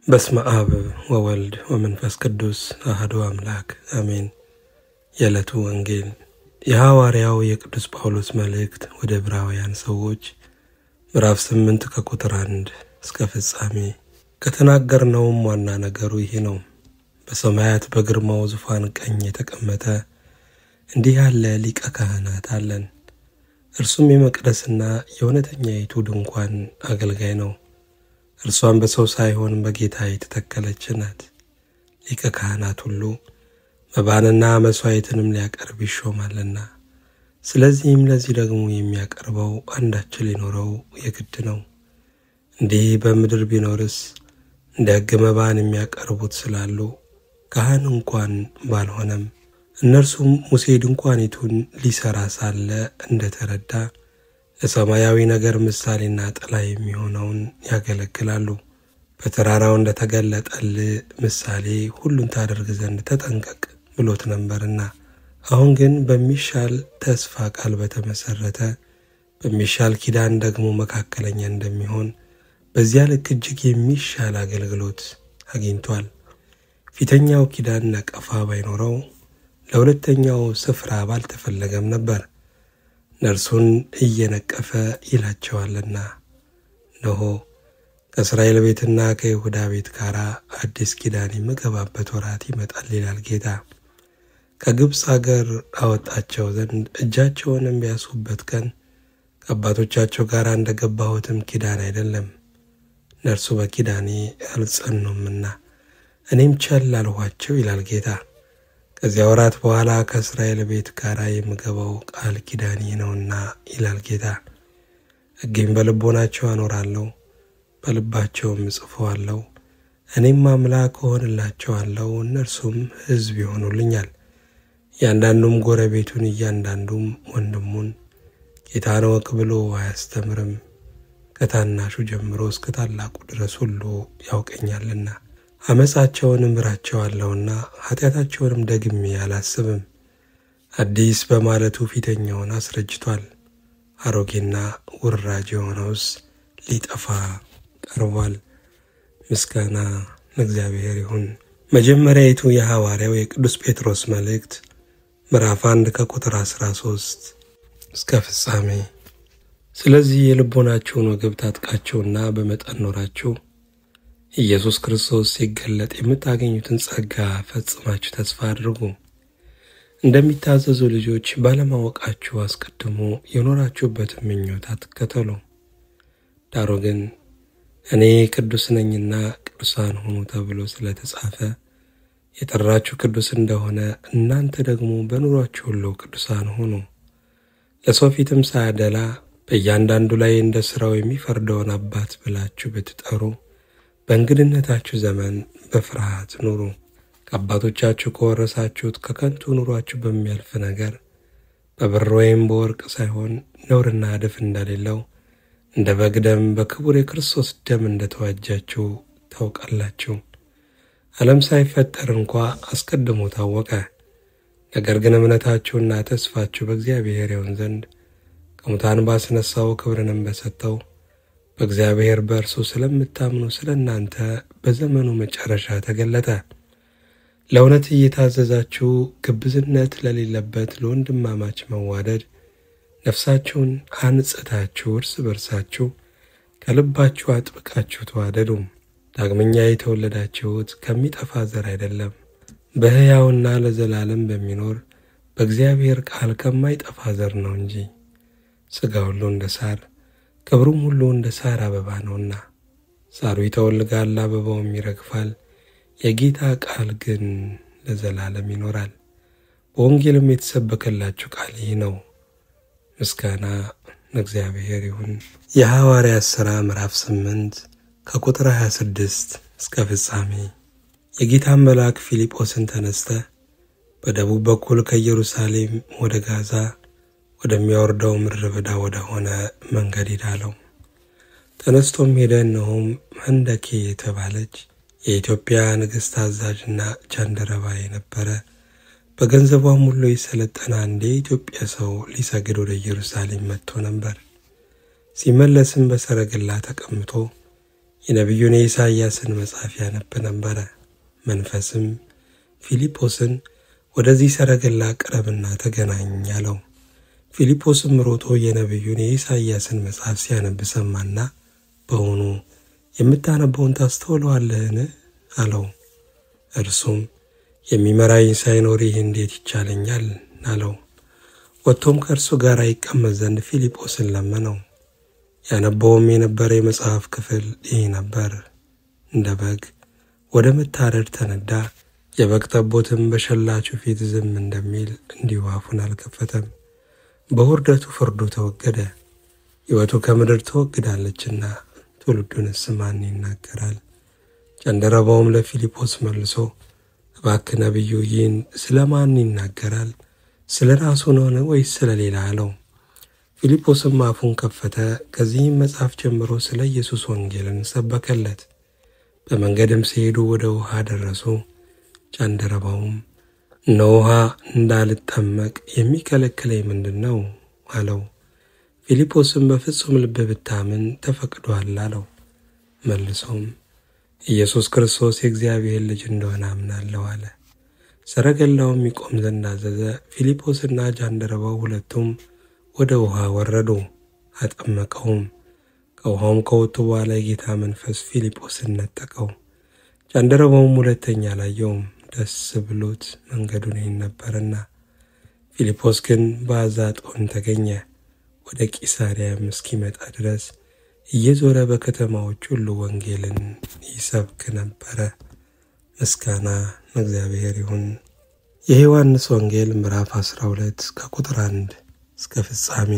በስመ አብ ወወልድ ወመንፈስ ቅዱስ አሐዱ አምላክ አሜን። የዕለቱ ወንጌል የሐዋርያው የቅዱስ ጳውሎስ መልእክት ወደ ዕብራውያን ሰዎች ምዕራፍ 8 ከቁጥር 1 እስከ ፍጻሜ። ከተናገርነውም ዋና ነገሩ ይሄ ነው። በሰማያት በግርማው ዙፋን ቀኝ የተቀመጠ እንዲህ ያለ ሊቀ ካህናት አለን። እርሱም የመቅደስና የእውነተኛይቱ ድንኳን አገልጋይ ነው። እርሷም በሰው ሳይሆን በጌታ የተተከለች ናት። ሊቀ ካህናት ሁሉ መባንና መሥዋዕትንም ሊያቀርብ ይሾማልና፣ ስለዚህም ለዚህ ደግሞ የሚያቀርበው አንዳች ሊኖረው የግድ ነው። እንዲህ በምድር ቢኖርስ እንደ ሕግ መባን የሚያቀርቡት ስላሉ ካህን እንኳን ባልሆነም፣ እነርሱም ሙሴ ድንኳኒቱን ሊሠራ ሳለ እንደተረዳ ለሰማያዊ ነገር ምሳሌና ጥላ የሚሆነውን ያገለግላሉ። በተራራው እንደተገለጠል ምሳሌ ሁሉን ታደርግ ዘንድ ተጠንቀቅ ብሎት ነበርና፣ አሁን ግን በሚሻል ተስፋ ቃል በተመሰረተ በሚሻል ኪዳን ደግሞ መካከለኛ እንደሚሆን በዚያ ልክ እጅግ የሚሻል አገልግሎት አግኝቷል። ፊተኛው ኪዳን ነቀፋ ባይኖረው ለሁለተኛው ስፍራ ባልተፈለገም ነበር፣ ነርሱን እየነቀፈ ይላቸዋልና። እነሆ ከእስራኤል ቤትና ከይሁዳ ቤት ጋር አዲስ ኪዳን የምገባበት ወራት ይመጣል ይላል ጌታ። ከግብፅ አገር አወጣቸው ዘንድ እጃቸውንም ቢያስቡበት ቀን ከአባቶቻቸው ጋር እንደገባሁትም ኪዳን አይደለም፣ ነርሱ በኪዳኔ አልጸኑምና እኔም ቸል አልኋቸው ይላል ጌታ። ከዚያ ወራት በኋላ ከእስራኤል ቤት ጋር የምገባው ቃል ኪዳኔ ነውና ይላል ጌታ። ሕጌን በልቦናቸው አኖራለሁ፣ በልባቸውም እጽፈዋለሁ። እኔም አምላክ እሆንላቸዋለሁ፣ እነርሱም ሕዝብ ይሆኑልኛል። እያንዳንዱም ጎረቤቱን እያንዳንዱም ወንድሙን ጌታን እወቅ ብሎ አያስተምርም፣ ከታናሹ ጀምሮ እስከ ታላቁ ድረስ ሁሉ ያውቀኛልና። ዓመፃቸውን እምራቸዋለሁና ኃጢአታቸውንም ደግሜ አላስብም። አዲስ በማለቱ ፊተኛውን አስረጅቷል፣ አሮጌና ውራጅ የሆነውስ ሊጠፋ ቀርቧል። ምስጋና ለእግዚአብሔር ይሁን። መጀመሪያይቱ የሐዋርያው የቅዱስ ጴጥሮስ መልእክት ምዕራፍ 1 ከቁጥር 13 እስከ ፍጻሜ። ስለዚህ የልቦናችሁን ወገብ ታጥቃችሁና በመጠን ኖራችሁ ኢየሱስ ክርስቶስ ሲገለጥ የምታገኙትን ጸጋ ፈጽማችሁ ተስፋ አድርጉ። እንደሚታዘዙ ልጆች ባለማወቃችሁ አስቀድሞ የኖራችሁበትን ምኞት አትከተሉ። ዳሩ ግን እኔ ቅዱስ ነኝና ቅዱሳን ሁኑ ተብሎ ስለተጻፈ የጠራችሁ ቅዱስ እንደሆነ እናንተ ደግሞ በኑሯችሁ ሁሉ ቅዱሳን ሁኑ። ለሰው ፊትም ሳያደላ በእያንዳንዱ ላይ እንደ ሥራው የሚፈርደውን አባት ብላችሁ ብትጠሩ በእንግድነታችሁ ዘመን በፍርሃት ኑሩ። ከአባቶቻችሁ ከወረሳችሁት ከከንቱ ኑሯችሁ በሚያልፍ ነገር በብር ወይም በወርቅ ሳይሆን ነውርና እድፍ እንደሌለው እንደ በግ ደም በክቡር የክርስቶስ ደም እንደተዋጃችሁ ታውቃላችሁ። ዓለም ሳይፈጠር እንኳ አስቀድሞ ታወቀ። ነገር ግን እምነታችሁና ተስፋችሁ በእግዚአብሔር ይሆን ዘንድ ከሙታን ባስነሳው ክብርንም በሰጠው በእግዚአብሔር በእርሱ ስለምታምኑ ስለ እናንተ በዘመኑ መጨረሻ ተገለጠ። ለእውነት እየታዘዛችሁ ግብዝነት ለሌለበት ለወንድማማች መዋደድ ነፍሳችሁን አንጽታችሁ እርስ በርሳችሁ ከልባችሁ አጥብቃችሁ ተዋደዱ። ዳግመኛ የተወለዳችሁት ከሚጠፋ ዘር አይደለም፣ በሕያውና ለዘላለም በሚኖር በእግዚአብሔር ቃል ከማይጠፋ ዘር ነው እንጂ። ሥጋ ሁሉ እንደ ሳር ክብሩም ሁሉ እንደ ሳር አበባ ነውና፣ ሳሩ ይተወልጋል አበባውም ይረግፋል፣ የጌታ ቃል ግን ለዘላለም ይኖራል። በወንጌልም የተሰበከላችሁ ቃል ይህ ነው። ምስጋና ለእግዚአብሔር ይሁን። የሐዋርያት ሥራ ምዕራፍ 8 ከቁጥር 26 እስከ ፍጻሜ። የጌታን መልአክ ፊልጶስን ተነስተህ በደቡብ በኩል ከኢየሩሳሌም ወደ ጋዛ ወደሚያወርደው ምድረ በዳ ወደ ሆነ መንገድ ሂድ አለው። ተነስቶም ሄደ። እነሆም ህንደኬ የተባለች የኢትዮጵያ ንግሥት አዛዥና ጃንደረባ የነበረ በገንዘቧም ሁሉ የሰለጠነ አንድ የኢትዮጵያ ሰው ሊሰግድ ወደ ኢየሩሳሌም መጥቶ ነበር። ሲመለስም በሰረገላ ተቀምጦ የነቢዩን ኢሳይያስን መጽሐፍ ያነብ ነበር። መንፈስም ፊልጶስን ወደዚህ ሰረገላ ቅረብና ተገናኝ አለው። ፊልጶስም ሮጦ የነቢዩን ኢሳይያስን መጽሐፍ ሲያነብ ሰማና በውኑ የምታነበውን ታስተውለዋለህን አለው። እርሱም የሚመራኝ ሳይኖር ይህ እንዴት ይቻለኛል አለው። ወጥቶም ከእርሱ ጋር ይቀመጥ ዘንድ ፊልጶስን ለመነው። ያነበውም የነበረ የመጽሐፍ ክፍል ይህ ነበር። እንደ በግ ወደ መታረድ ተነዳ፣ የበግ ጠቦትም በሸላቹ ፊት ዝም እንደሚል እንዲሁ አፉን አልከፈተም። በውርደቱ ፍርዱ ተወገደ፣ ሕይወቱ ከምድር ተወግዳለችና ትውልዱንስ ማን ይናገራል? ጃንደረባውም ለፊልጶስ መልሶ እባክህ ነቢዩ ይህን ስለ ማን ይናገራል? ስለ ራሱ ነውን ወይስ ስለ ሌላ አለው። ፊልጶስም አፉን ከፈተ። ከዚህም መጽሐፍ ጀምሮ ስለ ኢየሱስ ወንጌልን ሰበከለት። በመንገድም ሲሄዱ ወደ ውሃ ደረሱ። ጃንደረባውም እነሆ ውሃ እንዳልጠመቅ የሚከለክለኝ ምንድነው አለው። ፊልጶስም በፍጹም ልብ ብታምን ተፈቅዶአል አለው። መልሶም ኢየሱስ ክርስቶስ የእግዚአብሔር ልጅ እንደሆነ አምናለሁ አለ። ሰረገላውም ይቆም ዘንድ አዘዘ። ፊልጶስና ጃንደረባው ሁለቱም ወደ ውሃ ወረዱ፣ አጠመቀውም። ከውሃውም ከወጡ በኋላ የጌታ መንፈስ ፊልጶስን ነጠቀው። ጃንደረባውም ሁለተኛ አላየውም፣ ደስ ብሎት መንገዱን ይሄድ ነበርና። ፊልጶስ ግን በአዛጦን ተገኘ። ወደ ቂሳርያም እስኪመጣ ድረስ እየዞረ በከተማዎች ሁሉ ወንጌልን ይሰብክ ነበረ። ምስጋና ለእግዚአብሔር ይሁን። የዮሐንስ ወንጌል ምዕራፍ 12 ከቁጥር 1 እስከ ፍጻሜ።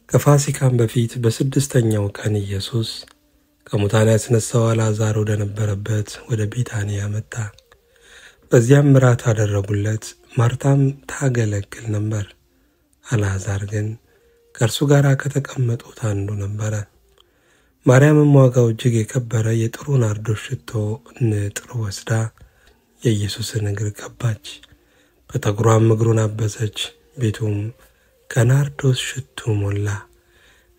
ከፋሲካም በፊት በስድስተኛው ቀን ኢየሱስ ከሙታን ያስነሳው አልዓዛር ወደ ነበረበት ወደ ቢታንያ መጣ። በዚያም እራት አደረጉለት። ማርታም ታገለግል ነበር፣ አልዓዛር ግን ከእርሱ ጋር ከተቀመጡት አንዱ ነበረ። ማርያምም ዋጋው እጅግ የከበረ የጥሩ ናርዶስ ሽቶ ንጥር ወስዳ የኢየሱስን እግር ቀባች፣ በጠጉሯም እግሩን አበሰች። ቤቱም ከናርዶስ ሽቱ ሞላ።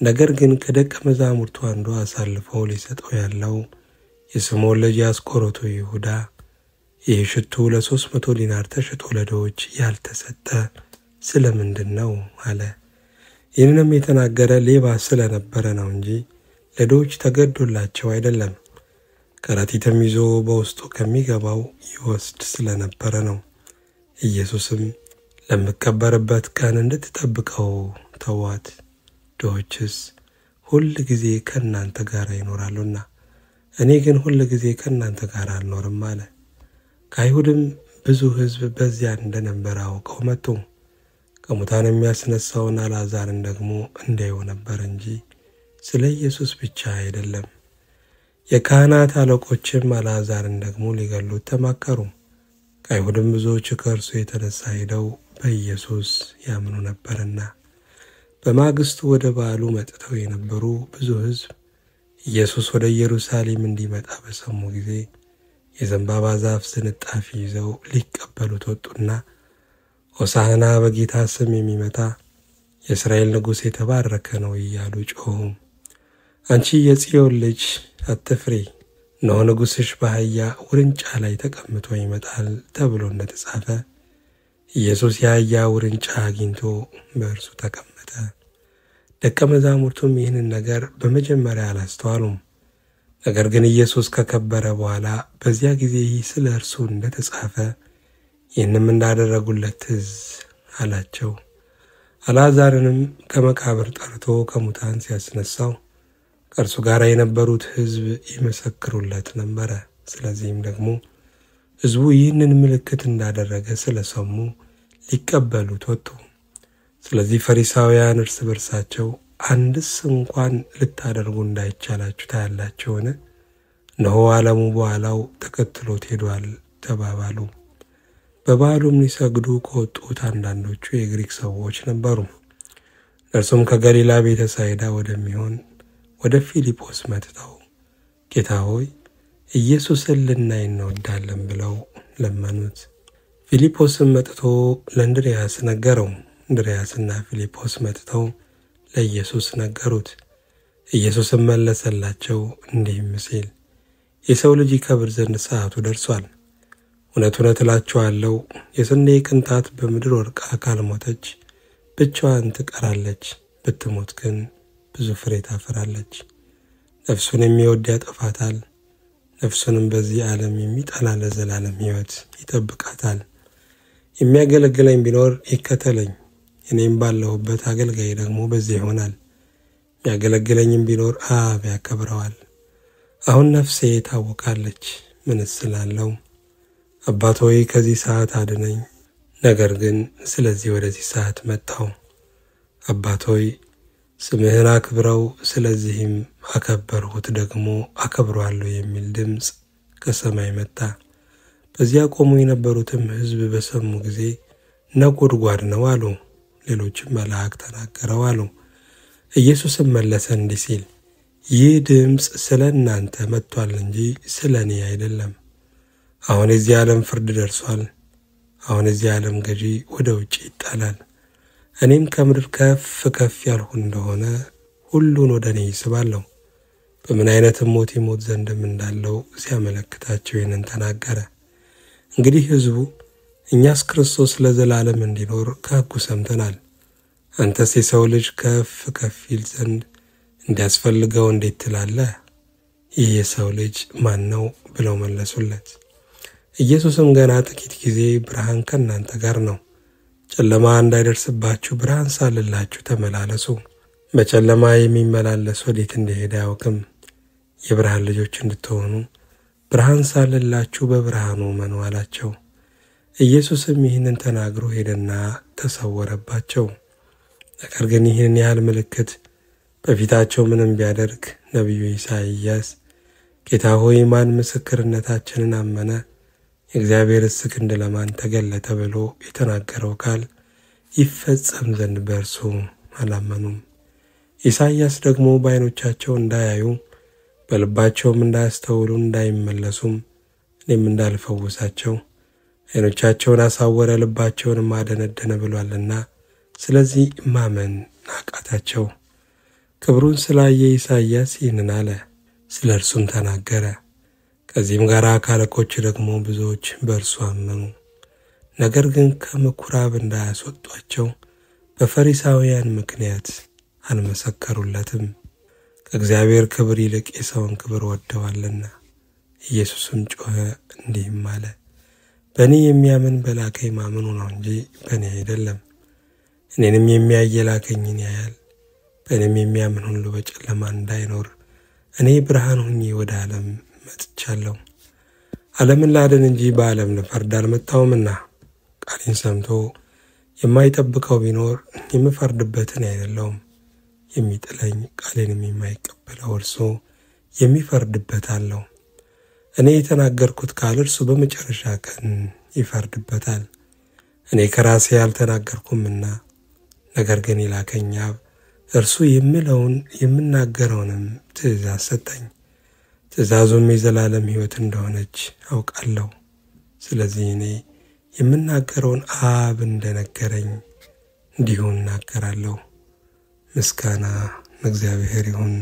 ነገር ግን ከደቀ መዛሙርቱ አንዱ አሳልፎ ሊሰጠው ያለው የስምዖን ልጅ የአስቆሮቱ ይሁዳ ይህ ሽቱ ለ300 ዲናር ተሽጦ ለድሆች ያልተሰጠ ስለምንድን ነው አለ። ይህንንም የተናገረ ሌባ ስለነበረ ነው እንጂ ለድሆች ተገዶላቸው አይደለም። ከረጢትም ይዞ በውስጡ ከሚገባው ይወስድ ስለነበረ ነው። ኢየሱስም ለምቀበርበት ቀን እንድትጠብቀው ተዋት፣ ድሆችስ ሁል ጊዜ ከእናንተ ጋር ይኖራሉና እኔ ግን ሁል ጊዜ ከእናንተ ጋር አልኖርም አለ። ከአይሁድም ብዙ ሕዝብ በዚያ እንደነበረ አውቀው መጡ። ከሙታን የሚያስነሳውን አልዓዛርን ደግሞ እንዲያዩ ነበር እንጂ ስለ ኢየሱስ ብቻ አይደለም። የካህናት አለቆችም አልዓዛርን ደግሞ ሊገሉት ተማከሩ። ከአይሁድም ብዙዎች ከእርሱ የተነሳ ሄደው በኢየሱስ ያምኑ ነበርና። በማግስቱ ወደ በዓሉ መጥተው የነበሩ ብዙ ሕዝብ ኢየሱስ ወደ ኢየሩሳሌም እንዲመጣ በሰሙ ጊዜ የዘንባባ ዛፍ ዝንጣፊ ይዘው ሊቀበሉት ወጡና ሆሳዕና በጌታ ስም የሚመጣ የእስራኤል ንጉሥ የተባረከ ነው እያሉ ጮኹ። አንቺ የጽዮን ልጅ አትፍሪ፣ እነሆ ንጉሥሽ በአህያ ውርንጫ ላይ ተቀምጦ ይመጣል ተብሎ እንደተጻፈ ኢየሱስ የአህያ ውርንጫ አግኝቶ በእርሱ ተቀመጠ። ደቀ መዛሙርቱም ይህንን ነገር በመጀመሪያ አላስተዋሉም። ነገር ግን ኢየሱስ ከከበረ በኋላ በዚያ ጊዜ ይህ ስለ እርሱ እንደተጻፈ ይህንም እንዳደረጉለት ትዝ አላቸው። አልዓዛርንም ከመቃብር ጠርቶ ከሙታን ሲያስነሳው ከእርሱ ጋር የነበሩት ሕዝብ ይመሰክሩለት ነበረ። ስለዚህም ደግሞ ሕዝቡ ይህንን ምልክት እንዳደረገ ስለሰሙ ሊቀበሉት ወጡ። ስለዚህ ፈሪሳውያን እርስ በርሳቸው አንድስ እንኳን ልታደርጉ እንዳይቻላችሁ ታያላችሁን? እነሆ ዓለሙ በኋላው ተከትሎት ሄዷል ተባባሉ። በበዓሉም ሊሰግዱ ከወጡት አንዳንዶቹ የግሪክ ሰዎች ነበሩ። እርሱም ከገሊላ ቤተ ሳይዳ ወደሚሆን ወደ ፊልጶስ መጥተው ጌታ ሆይ ኢየሱስን ልናይ እንወዳለን ብለው ለመኑት። ፊልጶስም መጥቶ ለእንድርያስ ነገረው። እንድርያስና ፊልጶስ መጥተው ለኢየሱስ ነገሩት። ኢየሱስም መለሰላቸው እንዲህም ሲል የሰው ልጅ ይከብር ዘንድ ሰዓቱ ደርሷል። እውነት እውነት እላችኋለሁ የስንዴ ቅንጣት በምድር ወድቃ ካልሞተች ብቻዋን ትቀራለች፣ ብትሞት ግን ብዙ ፍሬ ታፈራለች። ነፍሱን የሚወድ ያጠፋታል፣ ነፍሱንም በዚህ ዓለም የሚጠላ ለዘላለም ሕይወት ይጠብቃታል። የሚያገለግለኝ ቢኖር ይከተለኝ፣ እኔም ባለሁበት አገልጋይ ደግሞ በዚህ ይሆናል። የሚያገለግለኝም ቢኖር አብ ያከብረዋል። አሁን ነፍሴ ታወቃለች፣ ምንስ እላለሁ? አባት ሆይ ከዚህ ሰዓት አድነኝ። ነገር ግን ስለዚህ ወደዚህ ሰዓት መጣሁ። አባት ሆይ ስምህን አክብረው፣ ስለዚህም አከበርሁት፣ ደግሞ አከብረዋለሁ የሚል ድምፅ ከሰማይ መጣ። በዚያ ቆሙ የነበሩትም ሕዝብ በሰሙ ጊዜ ነጎድጓድ ነው አሉ። ሌሎችም መልአክ ተናገረው አሉ። ኢየሱስም መለሰ እንዲህ ሲል፣ ይህ ድምፅ ስለ እናንተ መጥቷል እንጂ ስለ እኔ አይደለም። አሁን የዚህ ዓለም ፍርድ ደርሷል። አሁን የዚህ ዓለም ገዢ ወደ ውጭ ይጣላል። እኔም ከምድር ከፍ ከፍ ያልሁ እንደሆነ ሁሉን ወደ እኔ ይስባለሁ። በምን አይነትም ሞት ይሞት ዘንድም እንዳለው ሲያመለክታቸው ይህንን ተናገረ። እንግዲህ ሕዝቡ እኛስ ክርስቶስ ለዘላለም እንዲኖር ከሕጉ ሰምተናል፣ አንተስ የሰው ልጅ ከፍ ከፍ ይል ዘንድ እንዲያስፈልገው እንዴት ትላለህ? ይህ የሰው ልጅ ማን ነው ብለው መለሱለት። ኢየሱስም ገና ጥቂት ጊዜ ብርሃን ከእናንተ ጋር ነው፣ ጨለማ እንዳይደርስባችሁ ብርሃን ሳልላችሁ ተመላለሱ። በጨለማ የሚመላለስ ወዴት እንደሄደ አያውቅም። የብርሃን ልጆች እንድትሆኑ ብርሃን ሳልላችሁ በብርሃኑ እመኑ አላቸው። ኢየሱስም ይህንን ተናግሮ ሄደና ተሰወረባቸው። ነገር ግን ይህን ያህል ምልክት በፊታቸው ምንም ቢያደርግ ነቢዩ ኢሳይያስ ጌታ ሆይ ማን ምስክርነታችንን አመነ? የእግዚአብሔርስ ክንድ ለማን ተገለጠ? ብሎ የተናገረው ቃል ይፈጸም ዘንድ በእርሱ አላመኑም። ኢሳይያስ ደግሞ በዓይኖቻቸው እንዳያዩ በልባቸውም እንዳያስተውሉ እንዳይመለሱም እኔም እንዳልፈውሳቸው ዓይኖቻቸውን አሳወረ ልባቸውንም አደነደነ ብሏልና ስለዚህ ማመን አቃታቸው። ክብሩን ስላየ ኢሳይያስ ይህንን አለ፣ ስለ እርሱም ተናገረ። ከዚህም ጋር ካለቆች ደግሞ ብዙዎች በእርሱ አመኑ። ነገር ግን ከምኵራብ እንዳያስወጧቸው በፈሪሳውያን ምክንያት አልመሰከሩለትም፣ ከእግዚአብሔር ክብር ይልቅ የሰውን ክብር ወደዋልና። ኢየሱስም ጮኸ እንዲህም አለ፣ በእኔ የሚያምን በላከኝ ማመኑ ነው እንጂ በእኔ አይደለም። እኔንም የሚያይ የላከኝን ያያል። በእኔም የሚያምን ሁሉ በጨለማ እንዳይኖር እኔ ብርሃን ሆኜ ወደ ዓለም መጥቻለሁ። ዓለምን ላድን እንጂ በዓለም ልፈርድ አልመጣሁምና። ቃሌን ሰምቶ የማይጠብቀው ቢኖር የምፈርድበትን አይደለውም። የሚጥለኝ ቃሌንም የማይቀበለው እርሱ የሚፈርድበት አለው። እኔ የተናገርኩት ቃል እርሱ በመጨረሻ ቀን ይፈርድበታል። እኔ ከራሴ አልተናገርኩምና፣ ነገር ግን የላከኝ አብ እርሱ የምለውን የምናገረውንም ትእዛዝ ሰጠኝ። ትእዛዙም የዘላለም ሕይወት እንደሆነች አውቃለሁ። ስለዚህ እኔ የምናገረውን አብ እንደነገረኝ እንዲሁ እናገራለሁ። ምስጋና ለእግዚአብሔር ይሁን።